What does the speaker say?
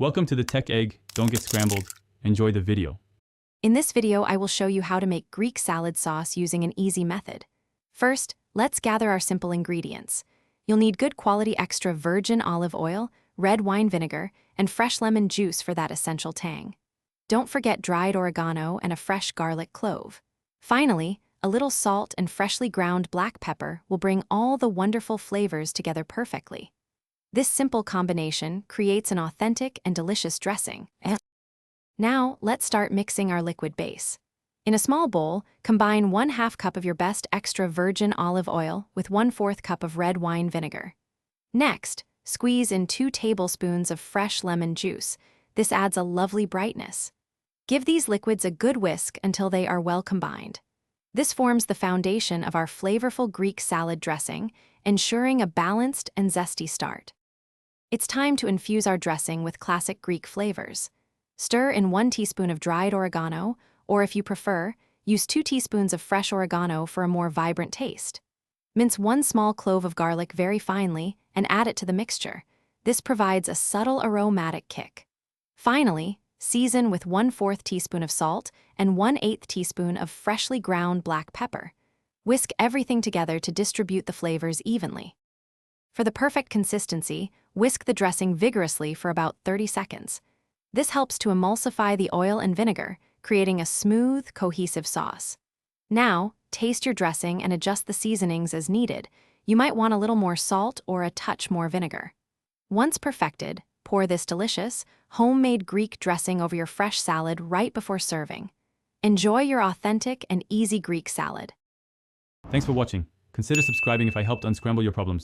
Welcome to the Tech Egg. Don't get scrambled. Enjoy the video. In this video, I will show you how to make Greek salad sauce using an easy method. First, let's gather our simple ingredients. You'll need good quality extra virgin olive oil, red wine vinegar, and fresh lemon juice for that essential tang. Don't forget dried oregano and a fresh garlic clove. Finally, a little salt and freshly ground black pepper will bring all the wonderful flavors together perfectly. This simple combination creates an authentic and delicious dressing. Now, let's start mixing our liquid base. In a small bowl, combine 1/2 cup of your best extra virgin olive oil with 1/4 cup of red wine vinegar. Next, squeeze in 2 tablespoons of fresh lemon juice. This adds a lovely brightness. Give these liquids a good whisk until they are well combined. This forms the foundation of our flavorful Greek salad dressing, ensuring a balanced and zesty start. It's time to infuse our dressing with classic Greek flavors. Stir in 1 teaspoon of dried oregano, or if you prefer, use 2 teaspoons of fresh oregano for a more vibrant taste. Mince 1 small clove of garlic very finely and add it to the mixture. This provides a subtle aromatic kick. Finally, season with 1/4 teaspoon of salt and 1/8 teaspoon of freshly ground black pepper. Whisk everything together to distribute the flavors evenly. For the perfect consistency, whisk the dressing vigorously for about 30 seconds. This helps to emulsify the oil and vinegar, creating a smooth, cohesive sauce. Now, taste your dressing and adjust the seasonings as needed. You might want a little more salt or a touch more vinegar. Once perfected, pour this delicious, homemade Greek dressing over your fresh salad right before serving. Enjoy your authentic and easy Greek salad. Thanks for watching. Consider subscribing if I helped unscramble your problems.